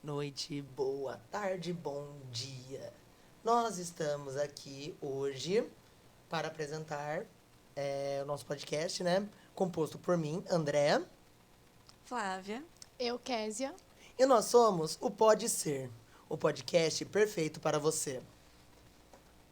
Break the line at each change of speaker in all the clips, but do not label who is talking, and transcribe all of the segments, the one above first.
noite, boa tarde, bom dia. Nós estamos aqui hoje para apresentar o nosso podcast, né? Composto por mim, André.
Flávia.
Eu, Késia.
E nós somos o Pode Ser, o podcast perfeito para você.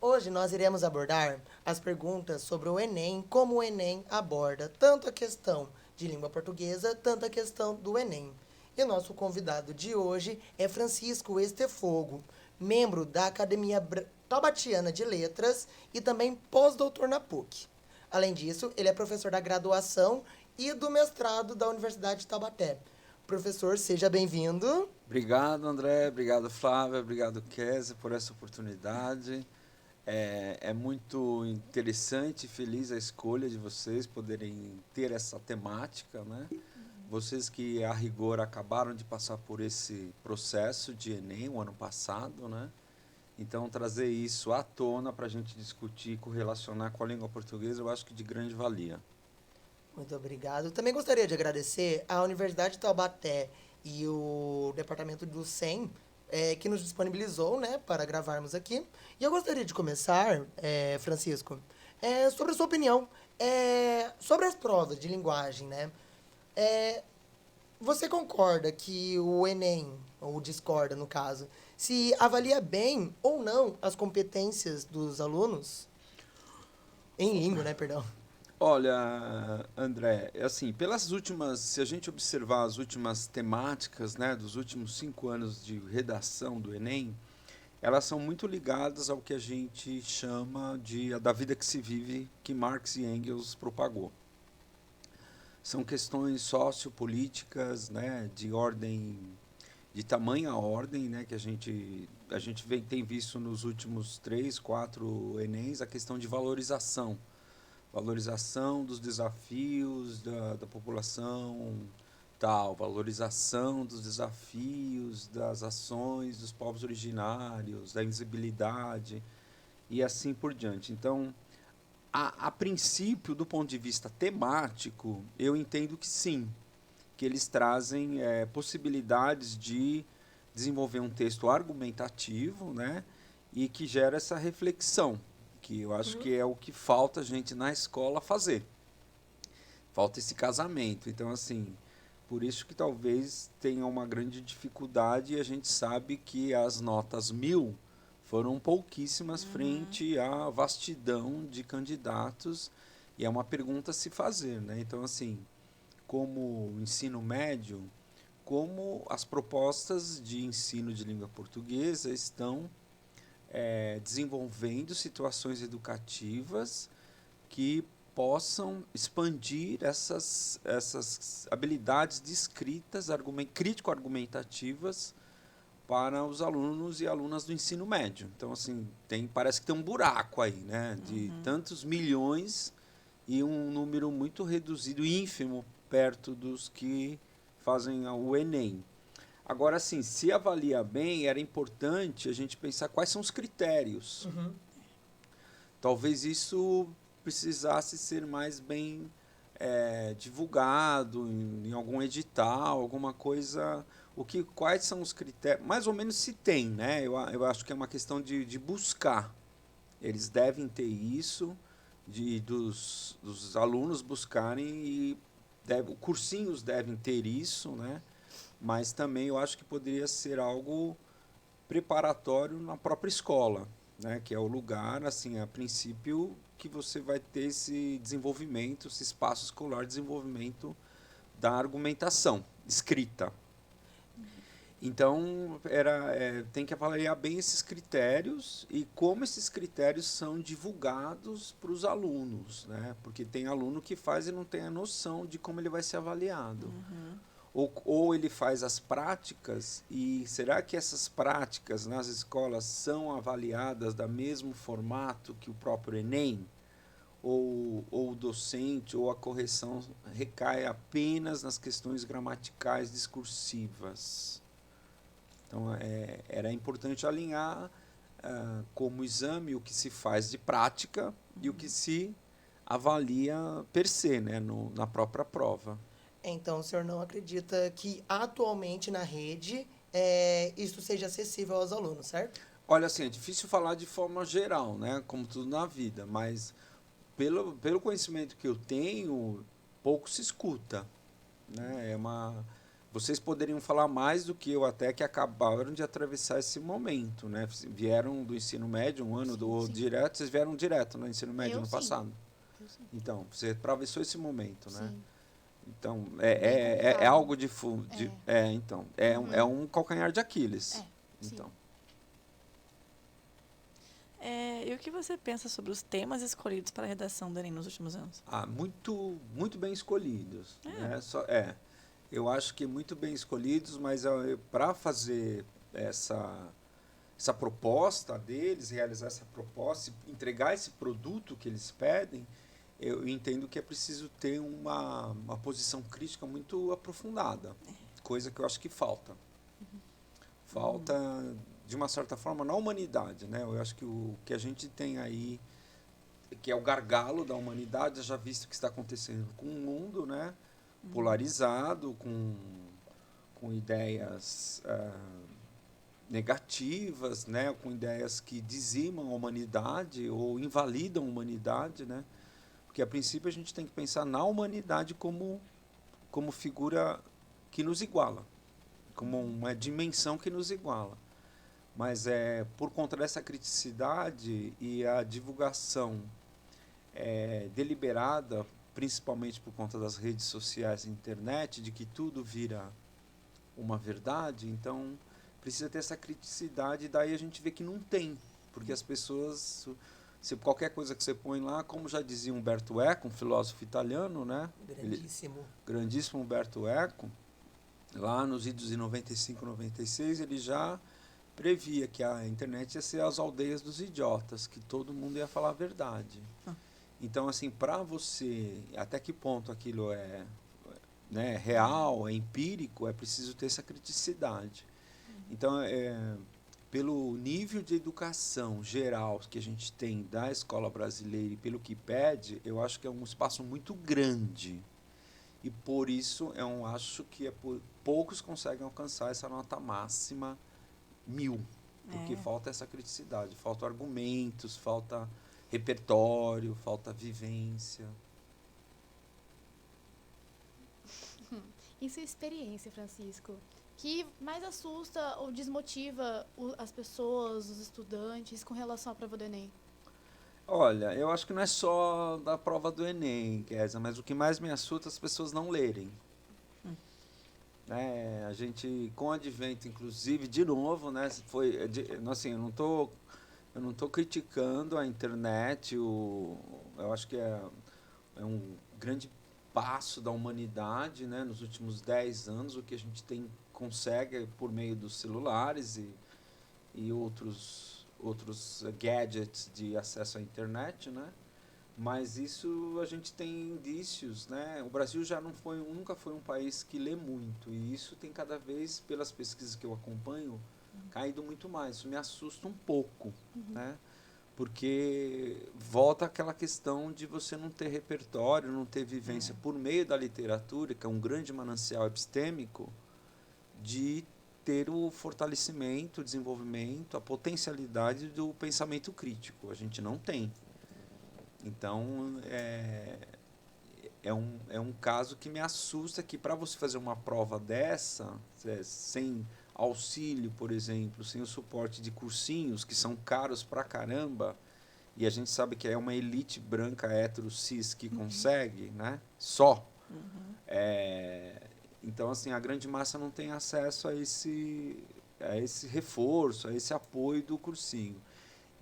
Hoje nós iremos abordar as perguntas sobre o Enem, como o Enem aborda tanto a questão de língua portuguesa, tanto a questão do Enem. E nosso convidado de hoje é Francisco Estefogo, membro da Academia Taubatiana de Letras e também pós-doutor na PUC. Além disso, ele é professor da graduação e do mestrado da Universidade de Taubaté. Professor, seja bem-vindo.
Obrigado, André. Obrigado, Flávia. Obrigado, Kézia, por essa oportunidade. É muito interessante e feliz a escolha de vocês poderem ter essa temática, né? Vocês que, a rigor, acabaram de passar por esse processo de Enem o ano passado, né? Então, trazer isso à tona para a gente discutir, correlacionar com a língua portuguesa, eu acho que de grande valia.
Muito obrigado. Também gostaria de agradecer à Universidade de Taubaté e o departamento do SEM, que nos disponibilizou, né, para gravarmos aqui. E eu gostaria de começar, Francisco, sobre a sua opinião sobre as provas de linguagem, né? Você concorda que o Enem, ou discorda no caso, se avalia bem ou não as competências dos alunos? Em língua, né, perdão.
Olha, André, assim, se a gente observar as últimas temáticas, né, dos últimos 5 anos de redação do Enem, elas são muito ligadas ao que a gente chama da vida que se vive, que Marx e Engels propagou. São questões sociopolíticas, né, de tamanha ordem, né, que a gente tem visto nos últimos 3, 4 Enems, a questão de valorização dos desafios da população tal, valorização dos desafios das ações dos povos originários, da invisibilidade e assim por diante. Então, a princípio, do ponto de vista temático, eu entendo que sim, que eles trazem possibilidades de desenvolver um texto argumentativo, né, e que gera essa reflexão, que eu acho que é o que falta a gente na escola fazer. Falta esse casamento. Então, assim, por isso que talvez tenha uma grande dificuldade, e a gente sabe que as notas 1000 foram pouquíssimas frente à vastidão de candidatos, e é uma pergunta a se fazer, né? Então, assim, como ensino médio, como as propostas de ensino de língua portuguesa estão desenvolvendo situações educativas que possam expandir essas habilidades de escritas crítico-argumentativas para os alunos e alunas do ensino médio. Então, assim, parece que tem um buraco aí, né, de tantos milhões e um número muito reduzido, ínfimo, perto dos que fazem o Enem. Agora, assim, se avalia bem, era importante a gente pensar quais são os critérios. Talvez isso precisasse ser mais bem divulgado em algum edital, alguma coisa. Quais são os critérios? Mais ou menos se tem, né? Eu acho que é uma questão de buscar. Eles devem ter isso, dos alunos buscarem, e cursinhos devem ter isso, né? Mas também eu acho que poderia ser algo preparatório na própria escola, né? Que é o lugar, assim, a princípio, que você vai ter esse desenvolvimento, esse espaço escolar de desenvolvimento da argumentação escrita. Então, tem que avaliar bem esses critérios e como esses critérios são divulgados para os alunos, né? Porque tem aluno que faz e não tem a noção de como ele vai ser avaliado. Ou ele faz as práticas, e será que essas práticas nas escolas são avaliadas do mesmo formato que o próprio Enem? Ou o docente ou a correção recai apenas nas questões gramaticais discursivas? Então, era importante alinhar como exame o que se faz de prática e o que se avalia per se, né, na própria prova.
Então, o senhor não acredita que atualmente na rede isso seja acessível aos alunos, certo?
Olha, assim, é difícil falar de forma geral, né? Como tudo na vida, mas pelo conhecimento que eu tenho, pouco se escuta, né? Vocês poderiam falar mais do que eu até que acabaram de atravessar esse momento, né? Vieram do ensino médio, um ano
Sim.
direto, vocês vieram direto no ensino médio
Eu
no
sim.
passado.
Eu sim.
Então, você atravessou esse momento, né?
Sim.
Então,
Bem complicado.
algo então, é um calcanhar de Aquiles.
Sim.
Então.
E o que você pensa sobre os temas escolhidos para a redação do Enem nos últimos anos?
Muito, muito bem escolhidos.
É.
Né? Eu acho que muito bem escolhidos, mas para fazer essa proposta deles, realizar essa proposta, entregar esse produto que eles pedem, eu entendo que é preciso ter uma posição crítica muito aprofundada, coisa que eu acho que falta. Falta, de uma certa forma, na humanidade. Né? Eu acho que o que a gente tem aí, que é o gargalo da humanidade, já visto o que está acontecendo com o mundo, né? Polarizado, com ideias negativas, né? Com ideias que dizimam a humanidade ou invalidam a humanidade, né? Porque, a princípio, a gente tem que pensar na humanidade como figura que nos iguala, como uma dimensão que nos iguala. Mas por conta dessa criticidade e a divulgação deliberada, principalmente por conta das redes sociais e internet, de que tudo vira uma verdade, então precisa ter essa criticidade, e daí a gente vê que não tem, porque as pessoas, se qualquer coisa que você põe lá, como já dizia Umberto Eco, um filósofo italiano, né? Grandíssimo Umberto Eco, lá nos idos de 95, 96, ele já previa que a internet ia ser as aldeias dos idiotas, que todo mundo ia falar a verdade. Então, assim, para você, até que ponto aquilo é, né, real, é empírico, é preciso ter essa criticidade. Então, pelo nível de educação geral que a gente tem da escola brasileira e pelo que pede, eu acho que é um espaço muito grande. E por isso eu acho que poucos conseguem alcançar essa nota máxima 1000, porque falta essa criticidade, falta argumentos, falta repertório, falta vivência.
Em sua experiência, Francisco, que mais assusta ou desmotiva as pessoas, os estudantes, com relação à prova do Enem?
Olha, eu acho que não é só da prova do Enem, Kézia, mas o que mais me assusta é as pessoas não lerem. A gente, com o advento, inclusive, de novo, né, assim, eu não tô criticando a internet, eu acho que é um grande passo da humanidade, né, nos últimos 10 anos, o que a gente consegue por meio dos celulares e outros gadgets de acesso à internet, né? Mas isso a gente tem indícios, né? O Brasil nunca foi um país que lê muito, e isso tem cada vez, pelas pesquisas que eu acompanho, caído muito mais. Isso me assusta um pouco, né? Porque volta aquela questão de você não ter repertório, não ter vivência por meio da literatura, que é um grande manancial epistêmico, de ter o fortalecimento, o desenvolvimento, a potencialidade do pensamento crítico. A gente não tem. Então, é um caso que me assusta, que para você fazer uma prova dessa, sem auxílio, por exemplo, sem o suporte de cursinhos, que são caros pra caramba, e a gente sabe que é uma elite branca hétero cis que consegue, né? Só. Então, assim, a grande massa não tem acesso a esse reforço, a esse apoio do cursinho.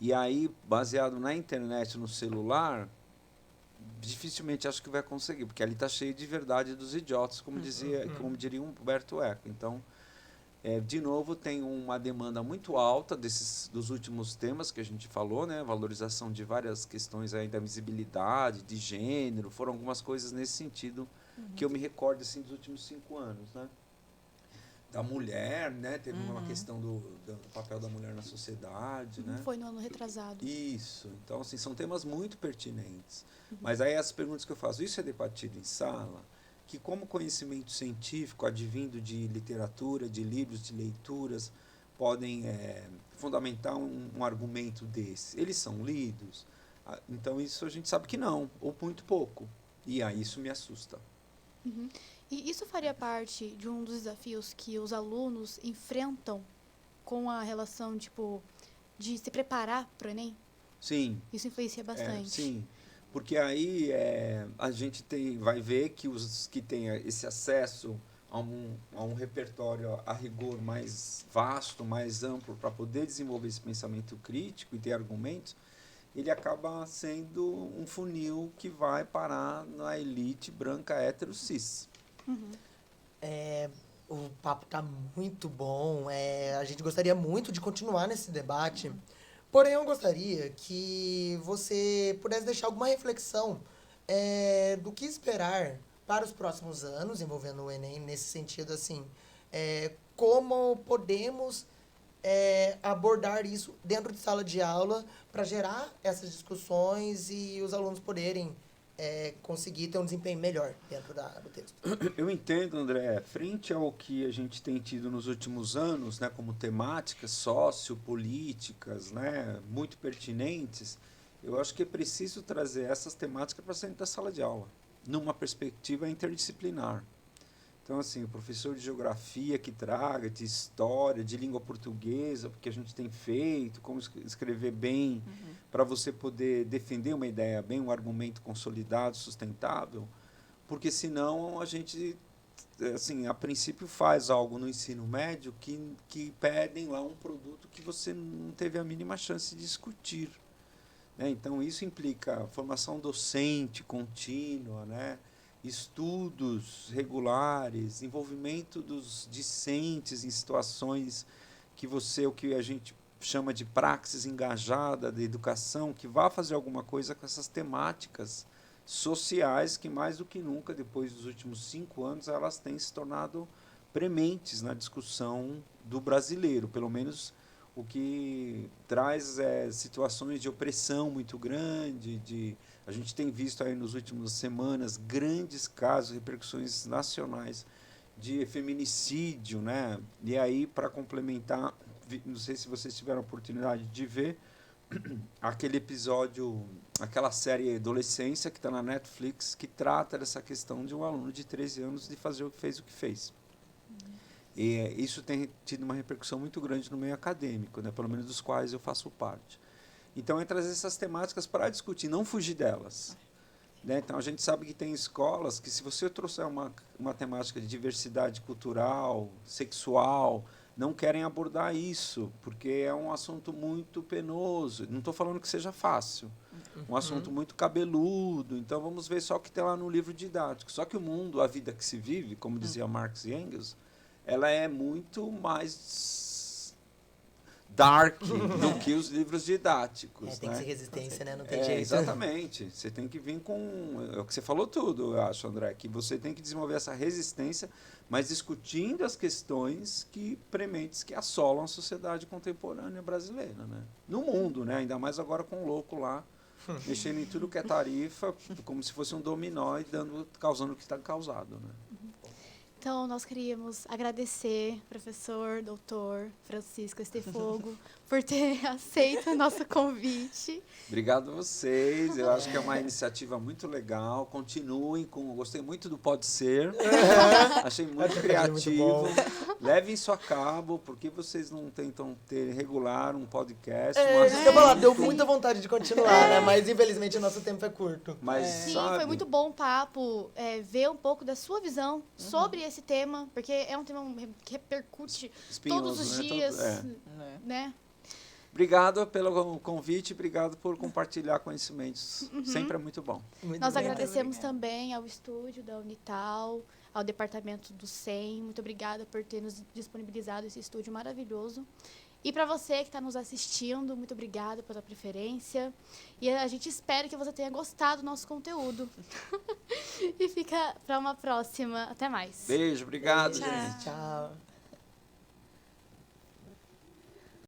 E aí, baseado na internet, no celular, dificilmente acho que vai conseguir, porque ali está cheio de verdade dos idiotas, como diria Humberto Eco. Então, de novo, tem uma demanda muito alta dos últimos temas que a gente falou, né? Valorização de várias questões aí da visibilidade, de gênero, foram algumas coisas nesse sentido que eu me recordo assim, dos últimos 5 anos, né? Da mulher, né? Teve uma questão do papel da mulher na sociedade, né?
Foi no ano retrasado.
Isso. Então, assim, são temas muito pertinentes. Mas aí as perguntas que eu faço, isso é debatido em sala? que como conhecimento científico advindo de literatura, de livros, de leituras, podem fundamentar um argumento desse. Eles são lidos? Então isso a gente sabe que não, ou muito pouco. E aí isso me assusta.
Uhum. E isso faria parte de um dos desafios que os alunos enfrentam com a relação, tipo, de se preparar para o Enem?
Sim.
Isso influencia bastante.
Sim, porque aí a gente vai ver que os que têm esse acesso a um repertório a rigor mais vasto, mais amplo, para poder desenvolver esse pensamento crítico e ter argumentos, ele acaba sendo um funil que vai parar na elite branca hétero cis.
Uhum.
O papo tá muito bom. A gente gostaria muito de continuar nesse debate. Porém, eu gostaria que você pudesse deixar alguma reflexão do que esperar para os próximos anos envolvendo o Enem, nesse sentido, assim, como podemos abordar isso dentro de sala de aula para gerar essas discussões e os alunos poderem conseguir ter um desempenho melhor dentro do texto.
Eu entendo, André, frente ao que a gente tem tido nos últimos anos, né, como temáticas sociopolíticas, né, muito pertinentes, eu acho que é preciso trazer essas temáticas para dentro da sala de aula, numa perspectiva interdisciplinar. Então, assim, o professor de geografia que traga, de história, de língua portuguesa, porque a gente tem feito, como escrever bem, para você poder defender uma ideia bem, um argumento consolidado, sustentável, porque senão a gente, assim, a princípio faz algo no ensino médio que pedem lá um produto que você não teve a mínima chance de discutir, né? Então, isso implica formação docente contínua, né? Estudos regulares, envolvimento dos discentes em situações o que a gente chama de praxis engajada da educação, que vá fazer alguma coisa com essas temáticas sociais que, mais do que nunca, depois dos últimos 5 anos, elas têm se tornado prementes na discussão do brasileiro, pelo menos o que traz situações de opressão muito grande, a gente tem visto aí nas últimas semanas grandes casos, repercussões nacionais de feminicídio, né? E aí, para complementar, não sei se vocês tiveram a oportunidade de ver aquele episódio, aquela série Adolescência, que está na Netflix, que trata dessa questão de um aluno de 13 anos de fazer o que fez. E isso tem tido uma repercussão muito grande no meio acadêmico, né? Pelo menos dos quais eu faço parte. Então, é trazer essas temáticas para discutir, não fugir delas, né? Então, a gente sabe que tem escolas que, se você trouxer uma temática de diversidade cultural, sexual, não querem abordar isso, porque é um assunto muito penoso. Não estou falando que seja fácil. Um assunto muito cabeludo. Então, vamos ver só o que tem lá no livro didático. Só que o mundo, a vida que se vive, como dizia Marx e Engels, ela é muito mais dark do que os livros didáticos.
Tem
né?
que ser resistência, né? Não tem jeito.
Exatamente. Você tem que vir com... É o que você falou tudo, eu acho, André, que você tem que desenvolver essa resistência, mas discutindo as questões prementes que assolam a sociedade contemporânea brasileira, né? No mundo, né? Ainda mais agora com o louco lá, mexendo em tudo que é tarifa, como se fosse um dominó e causando o que está causado, né?
Então, nós queríamos agradecer, professor, doutor Francisco Estefogo, por ter aceito o nosso convite.
Obrigado a vocês. Eu acho que é uma iniciativa muito legal. Continuem com... Gostei muito do Pode Ser. Achei muito criativo. Levem isso a cabo. Por que vocês não tentam ter regular um podcast?
Deu muita vontade de continuar, né? Mas, infelizmente, o nosso tempo é curto.
Mas,
Sim,
sabe?
foi muito bom o papo, ver um pouco da sua visão sobre esse tema, porque é um tema que repercute
Espinhoso,
todos os
né?
dias, né?
Obrigado pelo convite, obrigado por compartilhar conhecimentos. Sempre é muito bom.
Nós agradecemos também ao estúdio da Unital, ao departamento do SEM. Muito obrigada por ter nos disponibilizado esse estúdio maravilhoso. E para você que está nos assistindo, muito obrigada pela preferência. E a gente espera que você tenha gostado do nosso conteúdo. E fica para uma próxima. Até mais.
Beijo, obrigado,
Tchau.
gente.
Tchau.